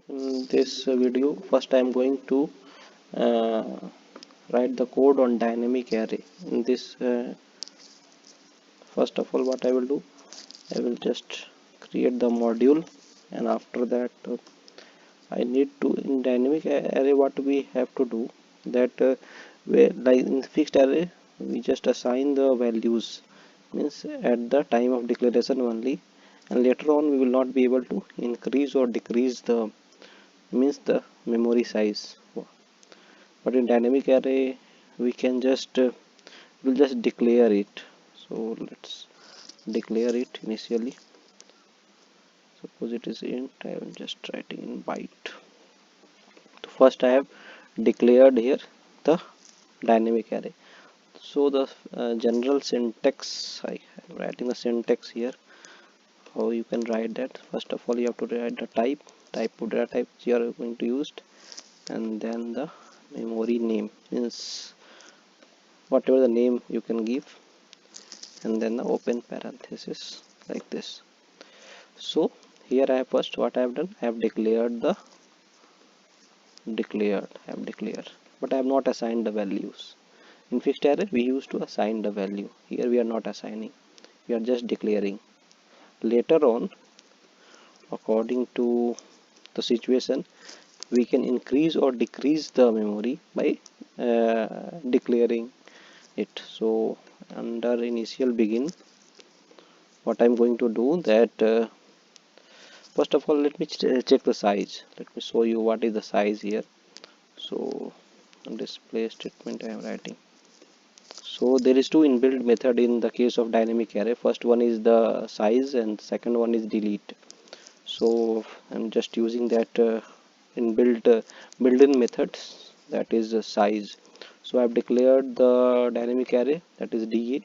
In this video, first I am going to uh, write the code on dynamic array. In this, first of all, what I will do, I will just create the module, and after that, I need to in dynamic array what we have to do that like in fixed array we just assign the values, means at the time of declaration only, and later on we will not be able to increase or decrease the means the memory size. But in dynamic array we can just we'll just declare it. So let's declare it initially. Suppose it is int, I am just writing in byte. So first I have declared here the dynamic array. So the general syntax, I am writing the syntax here. How you can write that? First of all, you have to write the type of data type you are going to use, and then the memory name, means whatever the name you can give, and then the open parenthesis like this. So here I have first what I have done, I have declared the but I have not assigned the values. In fixed array we used to assign the value. Here we are not assigning, we are just declaring. Later on, according to the situation, we can increase or decrease the memory by declaring it. So under initial begin, what I'm going to do that first of all, let me check the size. Let me show you what is the size here. So display statement I am writing. So there is two inbuilt method in the case of dynamic array. First one is the size and second one is delete. So I'm just using that inbuilt built-in methods, that is size. So I've declared the dynamic array, that is DA.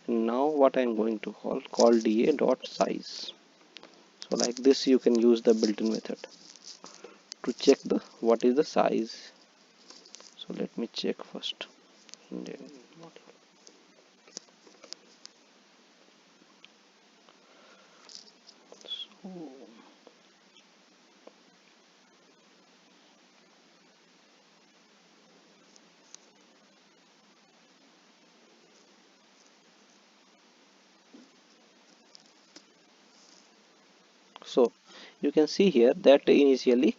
And now what I'm going to call DA dot size. So like this you can use the built-in method to check the what is the size. So let me check first. And then so so you can see here that initially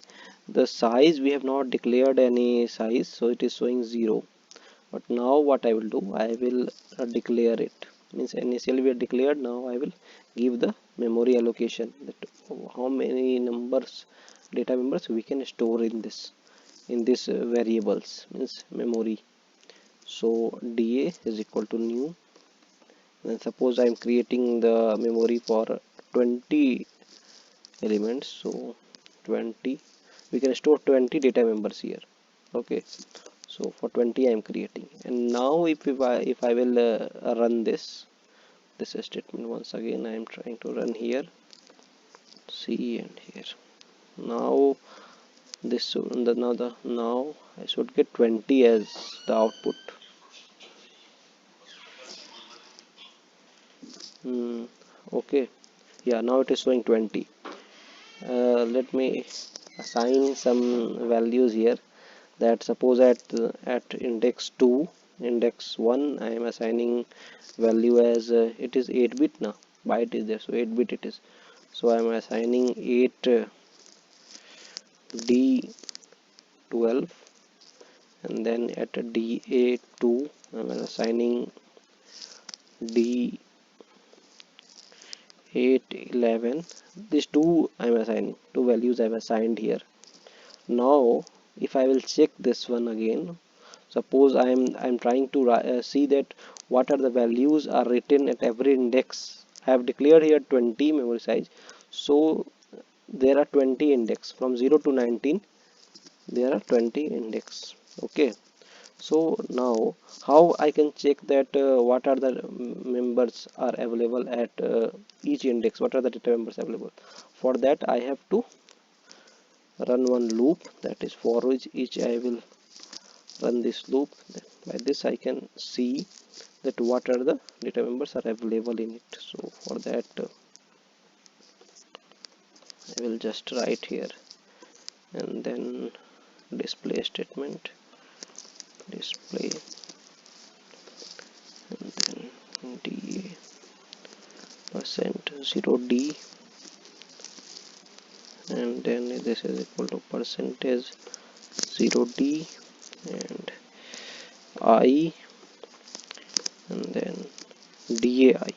the size we have not declared any size, so it is showing 0. But now what I will do, I will declare it, means initially we are declared. Now I will give the memory allocation, that how many data members we can store in this variables, means memory. So DA is equal to new, and suppose I am creating the memory for 20 elements, so 20, we can store 20 data members here. Okay, so for 20 I am creating. And now if I will run this statement once again, I am trying to run here, C and here. Now this now I should get 20 as the output. Okay, yeah, now it is showing 20. Let me assign some values here. That suppose at index 2, index 1, I am assigning value as it is 8-bit now, byte is there, so 8-bit it is. So I am assigning 8 D12, and then at DA2 I am assigning D811. These two I am assigning, two values I have assigned here. Now if I will check this one again, suppose I'm trying to see that what are the values are written at every index. I have declared here 20 memory size, so there are 20 index from 0 to 19, there are 20 index. Okay, so now how I can check that what are the members are available at each index, what are the data members available? For that I have to run one loop, that is for which each I will run this loop. By this I can see that what are the data members are available in it. So for that I will just write here and then display statement, display, and then da percent 0d, and then this is equal to percentage 0d and I, and then dai.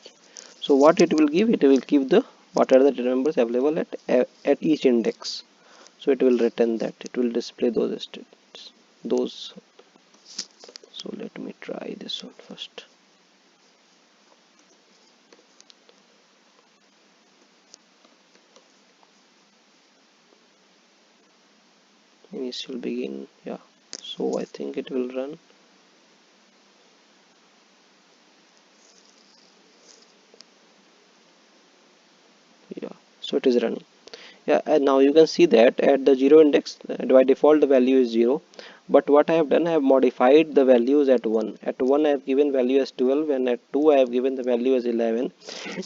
So what it will give, it will give the what are the data members available at each index. So it will return that, it will display those states, those. So let me try this one first. Initial begin, yeah. So I think it will run. Yeah, so it is running. Yeah, and now you can see that at the 0 index, by default the value is 0, but what I have done, I have modified the values at 1. At 1 I have given value as 12, and at 2 I have given the value as 11,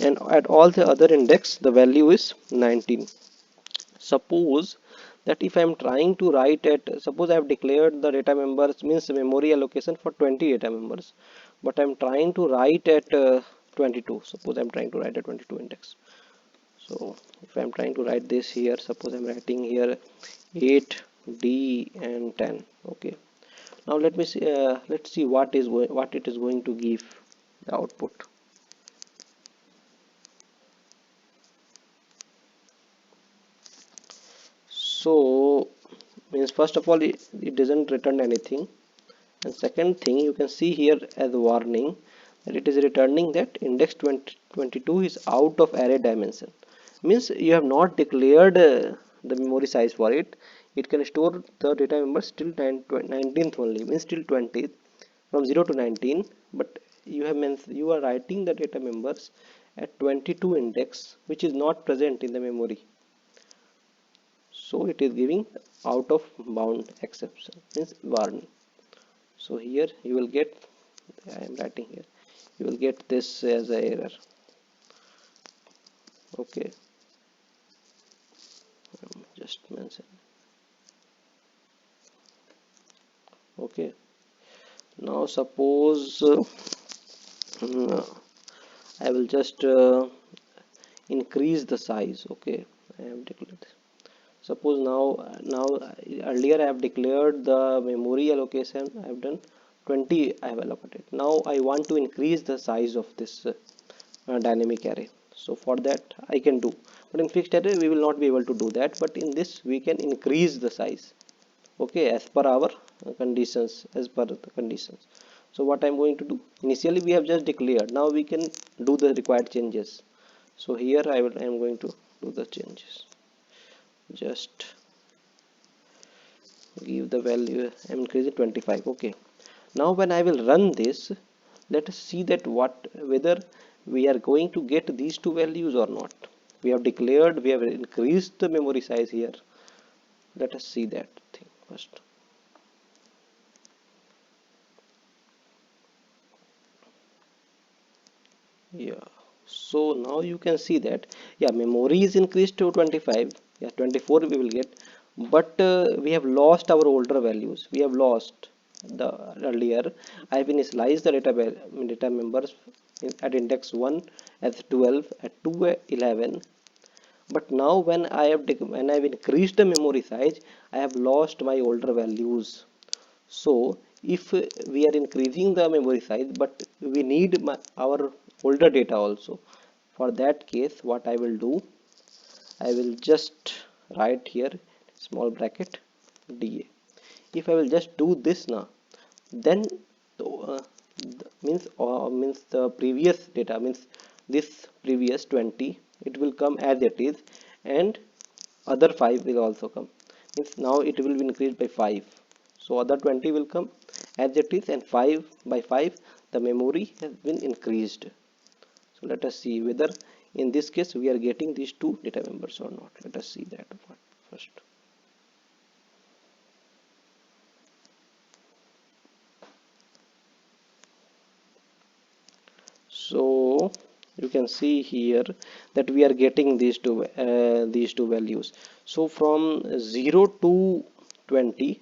and at all the other index the value is 19. Suppose that if I am trying to write at, suppose I have declared the data members, means memory allocation for 20 data members, but I am trying to write at 22. Suppose I am trying to write at 22 index. So if I am trying to write this here, suppose I am writing here 8 d and 10. Okay, now let me see, let's see what it is going to give the output. So means first of all it doesn't return anything, and second thing, you can see here as a warning that it is returning that index 22 is out of array dimension. Means you have not declared the memory size for it. It can store the data members till 19th only, means till 20th, from 0 to 19. But you are writing the data members at 22 index, which is not present in the memory. So it is giving out of bound exception, means warning. So here you will get, I am writing here, you will get this as a error. Okay, just mention. Okay, now suppose I will just increase the size. Okay, I have declared this. Suppose earlier I have declared the memory allocation, I have done 20, I have allocated. Now I want to increase the size of this dynamic array. So for that I can do, but in fixed array we will not be able to do that, but in this we can increase the size. Okay, as per our conditions, as per the conditions. So what I'm going to do, initially we have just declared, now we can do the required changes. So here I am going to do the changes. Just give the value, I'm increasing 25. Okay, now when I will run this, let us see that whether we are going to get these two values or not. We have declared, we have increased the memory size here. Let us see that thing first. Yeah, so now you can see that, yeah, memory is increased to 25. Yeah, 24 we will get, but we have lost our older values. We have lost the earlier I have initialized the data members at index 1 as 12, at 2 11, but now when I have increased the memory size, I have lost my older values. So if we are increasing the memory size, but we need our older data also, for that case what I will do, I will just write here small bracket da. If I will just do this now, then means the previous data, means this previous 20, it will come as it is, and other 5 will also come, means now it will be increased by 5. So other 20 will come as it is, and 5 by 5 the memory has been increased. So let us see whether in this case we are getting these two data members or not. Let us see that first. So you can see here that we are getting these two values. So from 0 to 20,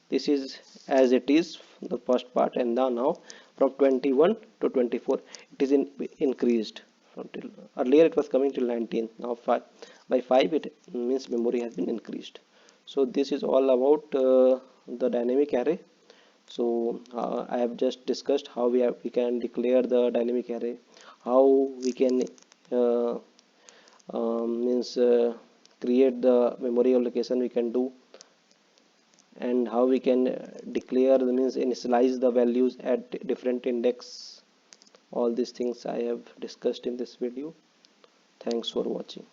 this is as it is the first part, and now from 21 to 24 it is increased from till earlier it was coming till 19, now 5 by 5 it means memory has been increased. So this is all about the dynamic array. So I have just discussed how we can declare the dynamic array, how we can uh, means create the memory allocation we can do, and how we can declare the means initialize the values at different index. All these things I have discussed in this video. Thanks for watching.